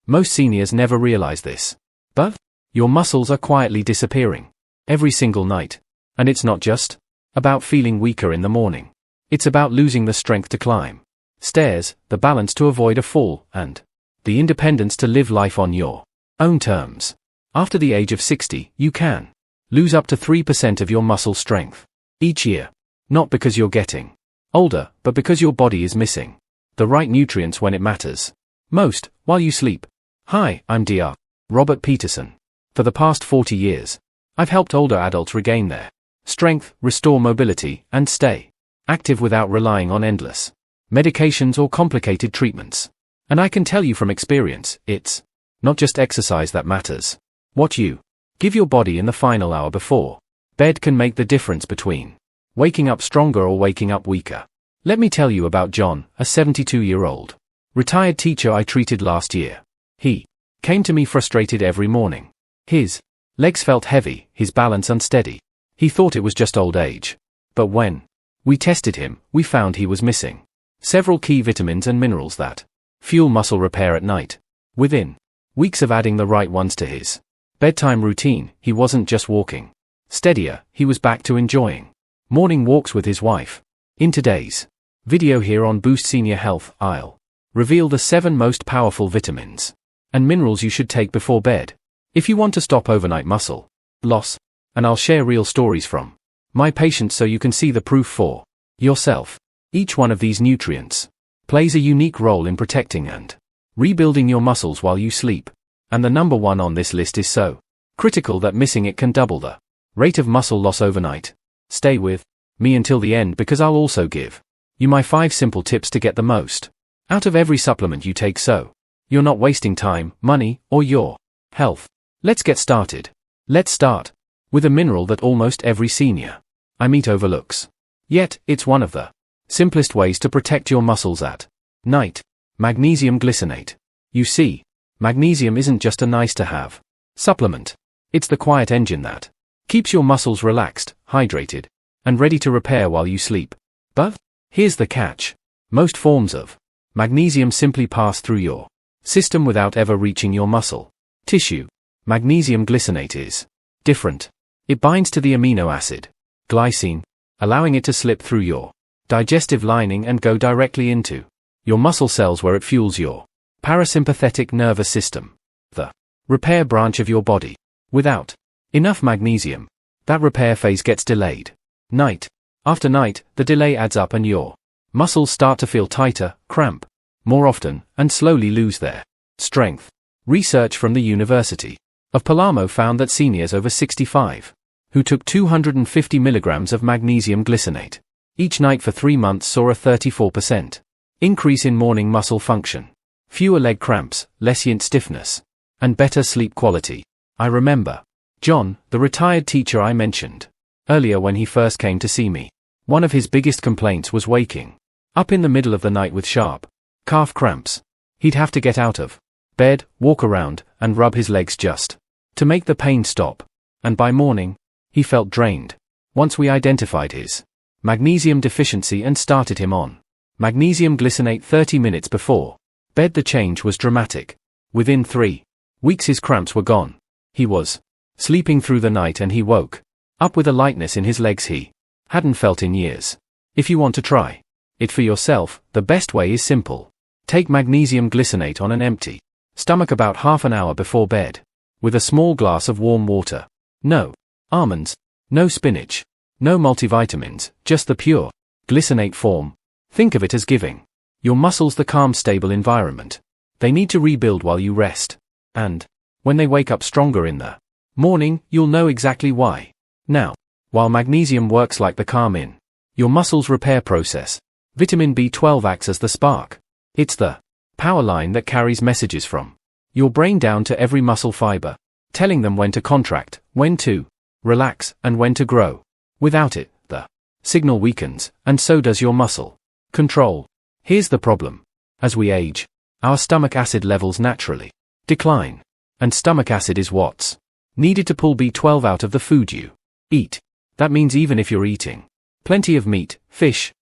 Most seniors never realize this. But your muscles are quietly disappearing every single night. And it's not just about feeling weaker in the morning. It's about losing the strength to climb stairs, the balance to avoid a fall, and the independence to live life on your own terms. After the age of 60, you can lose up to 3% of your muscle strength each year. Not because you're getting older, but because your body is missing the right nutrients when it matters most, while you sleep. Hi, I'm Dr. Robert Peterson. For the past 40 years, I've helped older adults regain their strength, restore mobility, and stay active without relying on endless medications or complicated treatments. And I can tell you from experience, it's not just exercise that matters. What you give your body in the final hour before bed can make the difference between waking up stronger or waking up weaker. Let me tell you about John, a 72-year-old retired teacher I treated last year. He came to me frustrated every morning. His legs felt heavy, his balance unsteady. He thought it was just old age. But when we tested him, we found he was missing several key vitamins and minerals that fuel muscle repair at night. Within weeks of adding the right ones to his bedtime routine, he wasn't just walking steadier, he was back to enjoying morning walks with his wife. In today's video here on Boost Senior Health, I'll reveal the 7 most powerful vitamins and minerals you should take before bed if you want to stop overnight muscle loss. And I'll share real stories from my patients so you can see the proof for yourself. Each one of these nutrients plays a unique role in protecting and rebuilding your muscles while you sleep. And the number one on this list is so critical that missing it can double the rate of muscle loss overnight. Stay with me until the end because I'll also give you my 5 simple tips to get the most out of every supplement you take so you're not wasting time, money, or your health. Let's get started. Let's start with a mineral that almost every senior I meet overlooks. Yet, it's one of the simplest ways to protect your muscles at night. Magnesium glycinate. You see, magnesium isn't just a nice-to-have supplement. It's the quiet engine that keeps your muscles relaxed, hydrated, and ready to repair while you sleep. But here's the catch. Most forms of magnesium simply pass through your system without ever reaching your muscle tissue. Magnesium glycinate is different. It binds to the amino acid glycine, allowing it to slip through your digestive lining and go directly into your muscle cells where it fuels your parasympathetic nervous system, the repair branch of your body. Without enough magnesium, that repair phase gets delayed. Night after night, the delay adds up and your muscles start to feel tighter, cramp more often, and slowly lose their strength. Research from the University of Palermo found that seniors over 65 who took 250 milligrams of magnesium glycinate each night for 3 months saw a 34% increase in morning muscle function, fewer leg cramps, less yin stiffness, and better sleep quality. I remember John, the retired teacher I mentioned earlier, when he first came to see me. One of his biggest complaints was waking up in the middle of the night with sharp calf cramps. He'd have to get out of bed, walk around, and rub his legs just to make the pain stop. And by morning, he felt drained. Once we identified his magnesium deficiency and started him on magnesium glycinate 30 minutes before bed, the change was dramatic. Within 3 weeks his cramps were gone. He was sleeping through the night and he woke up with a lightness in his legs he hadn't felt in years. If you want to try it for yourself, the best way is simple. Take magnesium glycinate on an empty stomach about half an hour before bed, with a small glass of warm water. No almonds, no spinach, no multivitamins, just the pure glycinate form. Think of it as giving your muscles the calm, stable environment they need to rebuild while you rest. And when they wake up stronger in the morning, you'll know exactly why. Now, while magnesium works like the calm in your muscles' repair process, vitamin B12 acts as the spark. It's the power line that carries messages from your brain down to every muscle fiber, telling them when to contract, when to relax, and when to grow. Without it, the signal weakens, and so does your muscle control. Here's the problem. As we age, our stomach acid levels naturally decline. And stomach acid is what's needed to pull B12 out of the food you eat. That means even if you're eating plenty of meat, fish,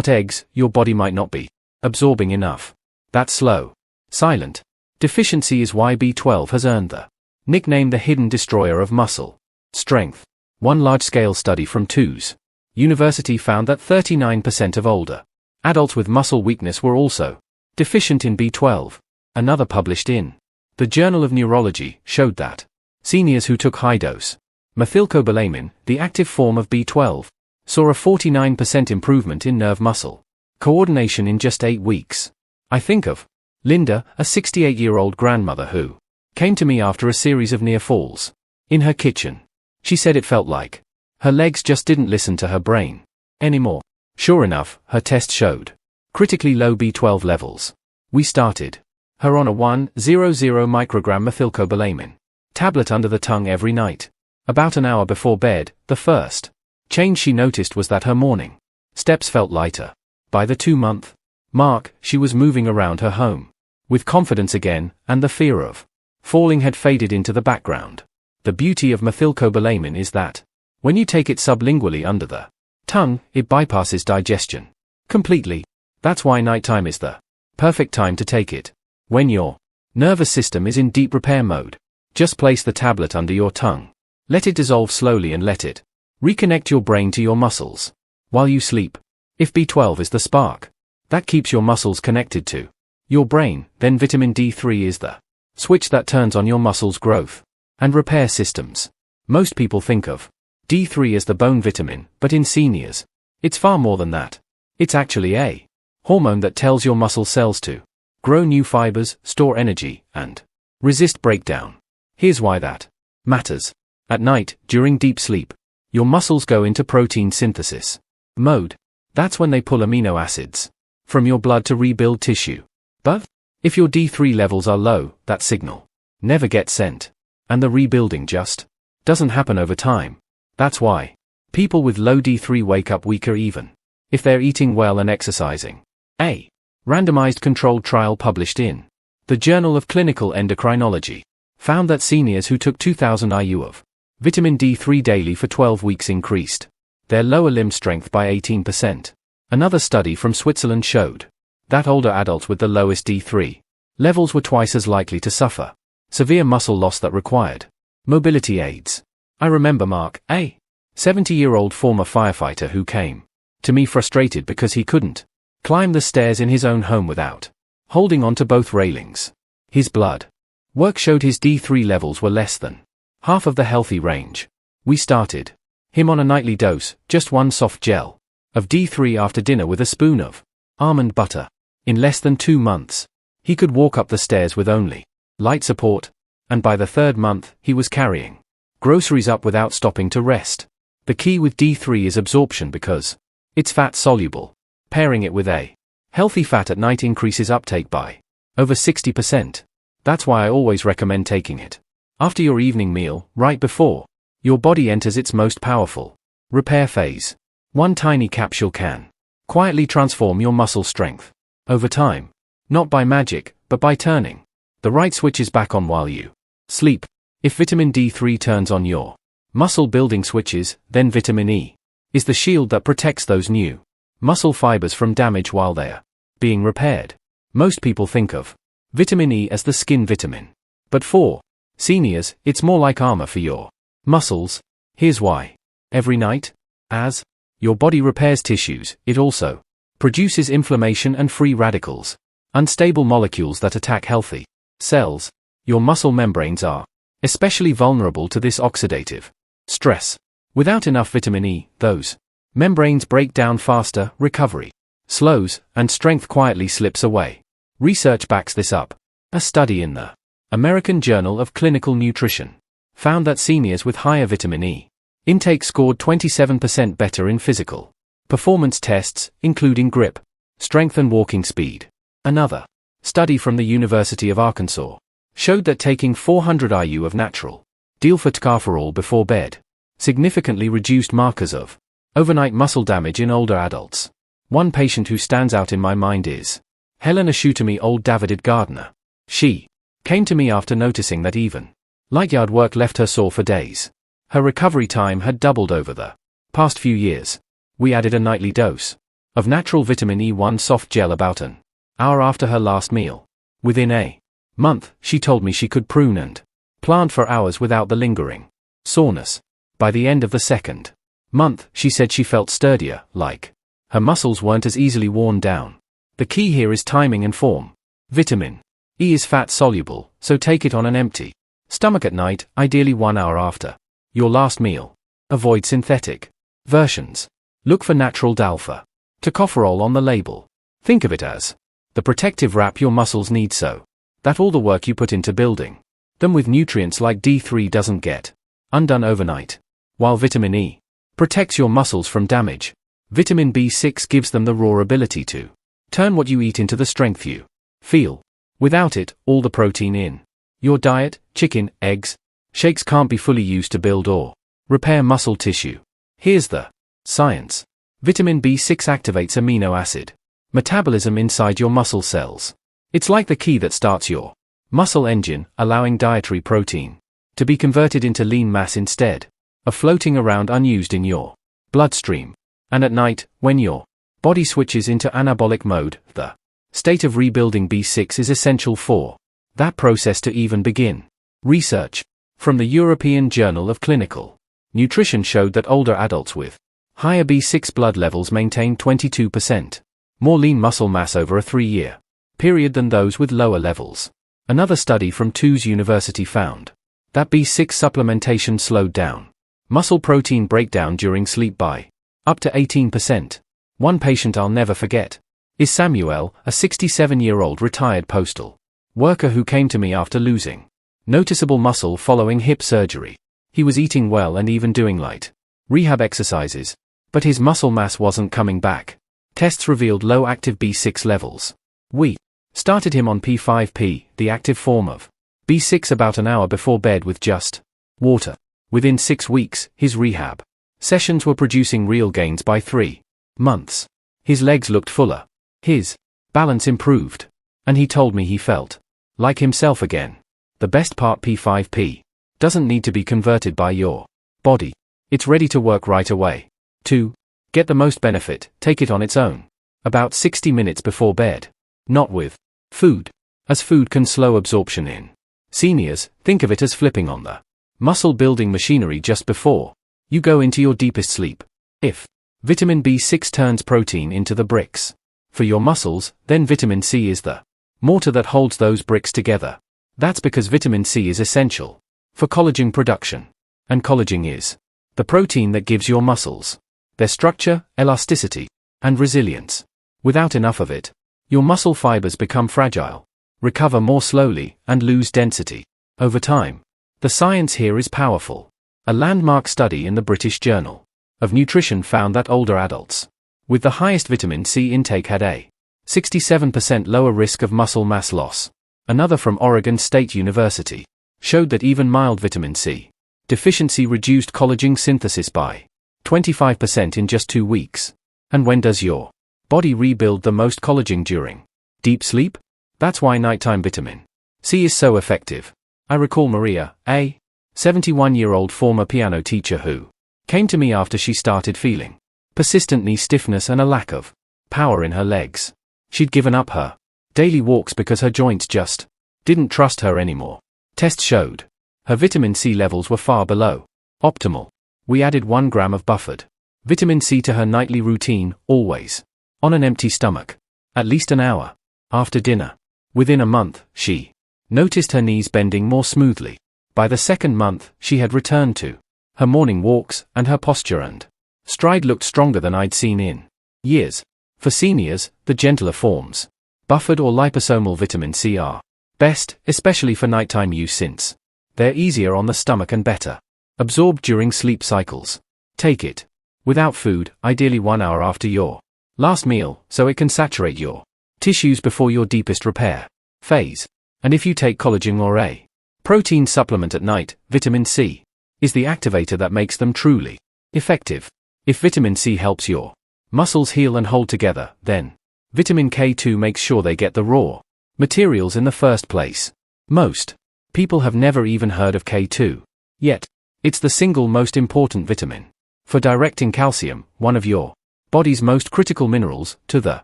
eggs, your body might not be absorbing enough. That slow, silent Deficiency is why B12 has earned the nickname the hidden destroyer of muscle strength. One large-scale study from TU's University found that 39% of older adults with muscle weakness were also deficient in B12. Another published in the Journal of Neurology showed that seniors who took high-dose methylcobalamin, the active form of B12, saw a 49% improvement in nerve muscle coordination in just 8 weeks. I think of Linda, a 68-year-old grandmother who came to me after a series of near falls in her kitchen. She said it felt like her legs just didn't listen to her brain anymore. Sure enough, her test showed critically low B12 levels. We started her on a 100 microgram methylcobalamin tablet under the tongue every night. About an hour before bed, the first change she noticed was that her morning steps felt lighter. By the 2-month mark, she was moving around her home with confidence again, and the fear of falling had faded into the background. The beauty of methylcobalamin is that when you take it sublingually under the tongue, it bypasses digestion completely. That's why nighttime is the perfect time to take it. When your nervous system is in deep repair mode, just place the tablet under your tongue. Let it dissolve slowly and let it reconnect your brain to your muscles while you sleep. If B12 is the spark that keeps your muscles connected to your brain, then vitamin D3 is the switch that turns on your muscles' growth and repair systems. Most people think of D3 as the bone vitamin, but in seniors, it's far more than that. It's actually a hormone that tells your muscle cells to grow new fibers, store energy, and resist breakdown. Here's why that matters. At night, during deep sleep, your muscles go into protein synthesis mode. That's when they pull amino acids from your blood to rebuild tissue. But if your D3 levels are low, that signal never gets sent, and the rebuilding just doesn't happen over time. That's why people with low D3 wake up weaker even if they're eating well and exercising. A randomized controlled trial published in the Journal of Clinical Endocrinology found that seniors who took 2000 IU of vitamin D3 daily for 12 weeks increased their lower limb strength by 18%. Another study from Switzerland showed that older adults with the lowest D3 levels were twice as likely to suffer severe muscle loss that required mobility aids. I remember Mark, a 70-year-old former firefighter who came to me frustrated because he couldn't climb the stairs in his own home without holding on to both railings. His blood work showed his D3 levels were less than half of the healthy range. We started him on a nightly dose, just one soft gel of D3 after dinner with a spoon of almond butter. In less than 2 months, he could walk up the stairs with only light support, and by the 3rd month, he was carrying groceries up without stopping to rest. The key with D3 is absorption because it's fat-soluble. Pairing it with a healthy fat at night increases uptake by over 60%. That's why I always recommend taking it after your evening meal, right before your body enters its most powerful repair phase. One tiny capsule can quietly transform your muscle strength over time, not by magic, but by turning the right switches back on while you sleep. If vitamin D3 turns on your muscle building switches, then vitamin E is the shield that protects those new muscle fibers from damage while they're being repaired. Most people think of vitamin E as the skin vitamin, but for seniors, it's more like armor for your muscles. Here's why. Every night, as your body repairs tissues, it also produces inflammation and free radicals, unstable molecules that attack healthy cells. Your muscle membranes are especially vulnerable to this oxidative stress. Without enough vitamin E, those membranes break down faster, recovery slows, and strength quietly slips away. Research backs this up. A study in the American Journal of Clinical Nutrition found that seniors with higher vitamin E intake scored 27% better in physical performance tests, including grip, strength and walking speed. Another study from the University of Arkansas showed that taking 400 IU of natural dialpha-tocopherol before bed significantly reduced markers of overnight muscle damage in older adults. One patient who stands out in my mind is Helen, a Shootamy old Davided gardener. She came to me after noticing that even light yard work left her sore for days. Her recovery time had doubled over the past few years. We added a nightly dose of natural vitamin E1 soft gel about an hour after her last meal. Within a month, she told me she could prune and plant for hours without the lingering soreness. By the end of the second month, she said she felt sturdier, like her muscles weren't as easily worn down. The key here is timing and form. Vitamin E is fat-soluble, so take it on an empty stomach at night, ideally 1 hour after your last meal. Avoid synthetic versions. Look for natural dalfa tocopherol on the label. Think of it as the protective wrap your muscles need so that all the work you put into building them with nutrients like D3 doesn't get undone overnight. While vitamin E protects your muscles from damage, vitamin B6 gives them the raw ability to turn what you eat into the strength you feel. Without it, all the protein in your diet, chicken, eggs, shakes can't be fully used to build or repair muscle tissue. Here's the science. Vitamin B6 activates amino acid metabolism inside your muscle cells. It's like the key that starts your muscle engine, allowing dietary protein to be converted into lean mass instead of floating around unused in your bloodstream. And at night, when your body switches into anabolic mode, the state of rebuilding B6 is essential for that process to even begin. Research from the European Journal of Clinical Nutrition showed that older adults with higher B6 blood levels maintain 22% more lean muscle mass over a 3-year period than those with lower levels. Another study from Toulouse University found that B6 supplementation slowed down muscle protein breakdown during sleep by up to 18%. One patient I'll never forget is Samuel, a 67-year-old retired postal worker who came to me after losing noticeable muscle following hip surgery. He was eating well and even doing light rehab exercises, but his muscle mass wasn't coming back. Tests revealed low active B6 levels. We started him on P5P, the active form of B6, about an hour before bed with just water. Within 6 weeks, his rehab sessions were producing real gains by 3 months. His legs looked fuller. His balance improved. And he told me he felt like himself again. The best part, P5P doesn't need to be converted by your body. It's ready to work right away. To get the most benefit, take it on its own. About 60 minutes before bed. Not with food, as food can slow absorption in seniors. Think of it as flipping on the muscle building machinery just before you go into your deepest sleep. If vitamin B6 turns protein into the bricks for your muscles, then vitamin C is the mortar that holds those bricks together. That's because vitamin C is essential for collagen production. And collagen is the protein that gives your muscles their structure, elasticity, and resilience. Without enough of it, your muscle fibers become fragile, recover more slowly, and lose density over time. The science here is powerful. A landmark study in the British Journal of Nutrition found that older adults with the highest vitamin C intake had a 67% lower risk of muscle mass loss. Another from Oregon State University showed that even mild vitamin C deficiency reduced collagen synthesis by 25% in just 2 weeks. And when does your body rebuild the most collagen? During deep sleep? That's why nighttime vitamin C is so effective. I recall Maria, a 71-year-old former piano teacher who came to me after she started feeling persistent knee stiffness and a lack of power in her legs. She'd given up her daily walks because her joints just didn't trust her anymore. Tests showed her vitamin C levels were far below optimal. We added 1 gram of buffered vitamin C to her nightly routine, always on an empty stomach, at least an hour after dinner. Within a month, she noticed her knees bending more smoothly. By the 2nd month, she had returned to her morning walks, and her posture and stride looked stronger than I'd seen in years. For seniors, the gentler forms, buffered or liposomal vitamin C, are best, especially for nighttime use since they're easier on the stomach and better absorbed during sleep cycles. Take it without food, ideally 1 hour after your last meal, so it can saturate your tissues before your deepest repair phase. And if you take collagen or a protein supplement at night, vitamin C is the activator that makes them truly effective. If vitamin C helps your muscles heal and hold together, then vitamin K2 makes sure they get the raw materials in the first place. Most people have never even heard of K2. Yet, it's the single most important vitamin for directing calcium, one of your body's most critical minerals, to the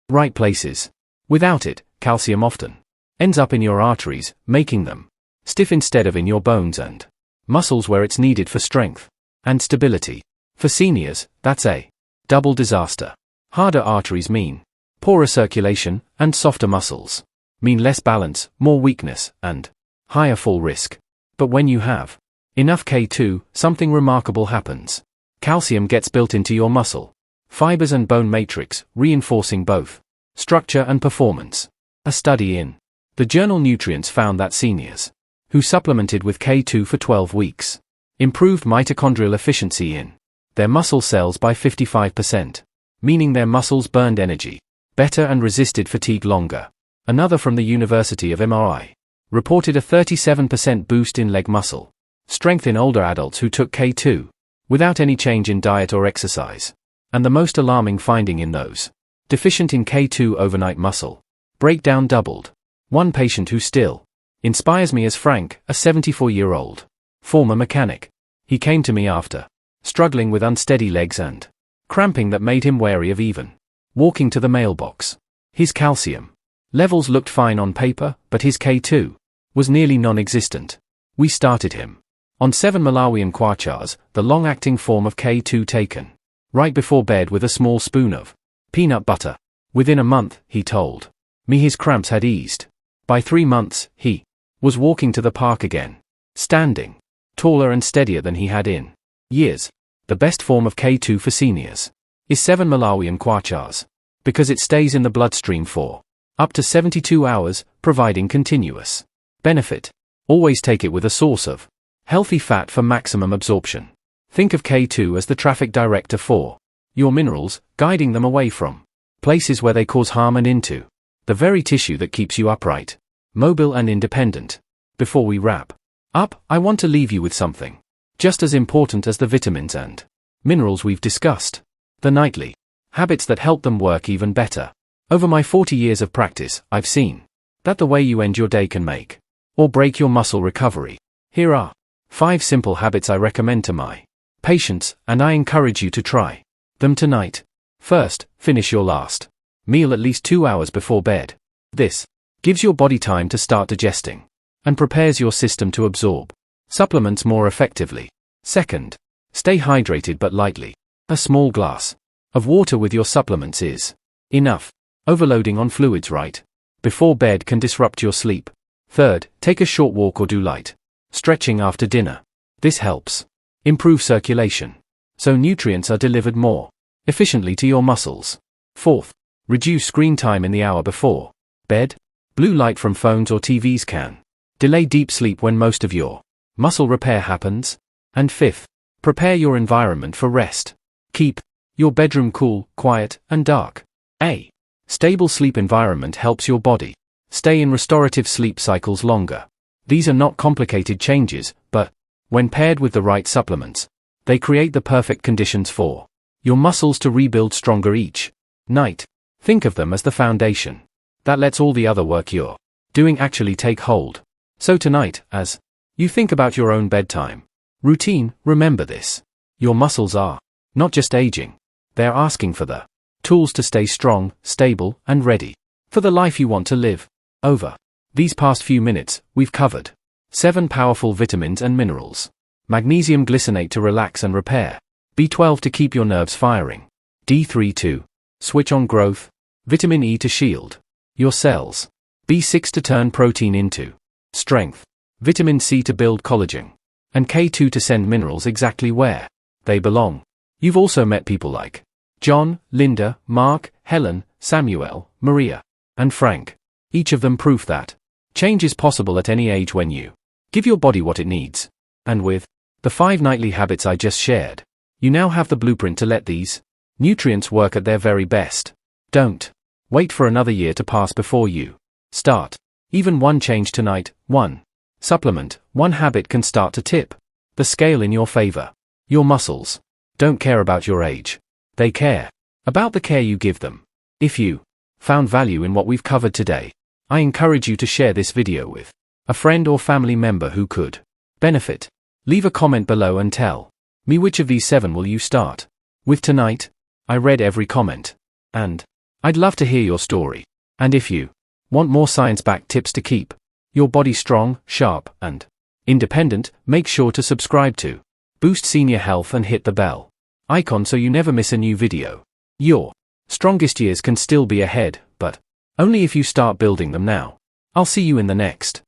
right places. Without it, calcium often ends up in your arteries, making them stiff instead of in your bones and muscles where it's needed for strength and stability. For seniors, that's a double disaster. Harder arteries mean poorer circulation, and softer muscles mean less balance, more weakness, and higher fall risk. But when you have enough K2, something remarkable happens. Calcium gets built into your muscle fibers and bone matrix, reinforcing both structure and performance. A study in the journal Nutrients found that seniors who supplemented with K2 for 12 weeks improved mitochondrial efficiency in their muscle cells by 55%, meaning their muscles burned energy better and resisted fatigue longer. Another from the University of MRI reported a 37% boost in leg muscle strength in older adults who took K2 without any change in diet or exercise. And the most alarming finding in those deficient in K2 overnight muscle breakdown doubled. One patient who still inspires me is Frank, a 74-year-old former mechanic. He came to me after struggling with unsteady legs and cramping that made him wary of even walking to the mailbox. His calcium levels looked fine on paper, but his K2 was nearly non-existent. We started him on 7 Malawian kwachas, the long-acting form of K2 taken right before bed with a small spoon of peanut butter. Within a month, he told me his cramps had eased. By 3 months, he was walking to the park again, standing taller and steadier than he had in years. The best form of K2 for seniors is 7 Malawian kwachas, because it stays in the bloodstream for up to 72 hours, providing continuous benefit. Always take it with a source of healthy fat for maximum absorption. Think of K2 as the traffic director for your minerals, guiding them away from places where they cause harm and into the very tissue that keeps you upright, mobile and independent. Before we wrap up, I want to leave you with something just as important as the vitamins and minerals we've discussed: the nightly habits that help them work even better. Over my 40 years of practice, I've seen that the way you end your day can make or break your muscle recovery. Here are 5 simple habits I recommend to my patients, and I encourage you to try them tonight. First, finish your last meal at least 2 hours before bed. This gives your body time to start digesting and prepares your system to absorb supplements more effectively. Second, stay hydrated but lightly. A small glass of water with your supplements is enough. Overloading on fluids right before bed can disrupt your sleep. Third, take a short walk or do light stretching after dinner. This helps improve circulation, so nutrients are delivered more efficiently to your muscles. Fourth, reduce screen time in the hour before bed. Blue light from phones or TVs can delay deep sleep when most of your muscle repair happens. And fifth, prepare your environment for rest. Keep your bedroom cool, quiet, and dark. A stable sleep environment helps your body stay in restorative sleep cycles longer. These are not complicated changes, but when paired with the right supplements, they create the perfect conditions for your muscles to rebuild stronger each night. Think of them as the foundation that lets all the other work you're doing actually take hold. So tonight, as you think about your own bedtime routine, remember this: your muscles are not just aging, they're asking for the tools to stay strong, stable, and ready for the life you want to live. Over these past few minutes, we've covered 7 powerful vitamins and minerals. Magnesium glycinate to relax and repair. B12 to keep your nerves firing. D3 to switch on growth. Vitamin E to shield your cells. B6 to turn protein into strength. Vitamin C to build collagen. And K2 to send minerals exactly where they belong. You've also met people like John, Linda, Mark, Helen, Samuel, Maria, and Frank. Each of them proof that change is possible at any age when you give your body what it needs. And with the 5 nightly habits I just shared, you now have the blueprint to let these nutrients work at their very best. Don't wait for another year to pass before you start. Even one change tonight, one supplement, one habit can start to tip the scale in your favor. Your muscles don't care about your age. They care about the care you give them. If you found value in what we've covered today, I encourage you to share this video with a friend or family member who could benefit. Leave a comment below and tell me which of these 7 will you start with tonight. I read every comment, and I'd love to hear your story. And if you Want more science-backed tips to keep your body strong, sharp, and independent? Make sure to subscribe to Boost Senior Health and hit the bell icon so you never miss a new video. Your strongest years can still be ahead, but only if you start building them now. I'll see you in the next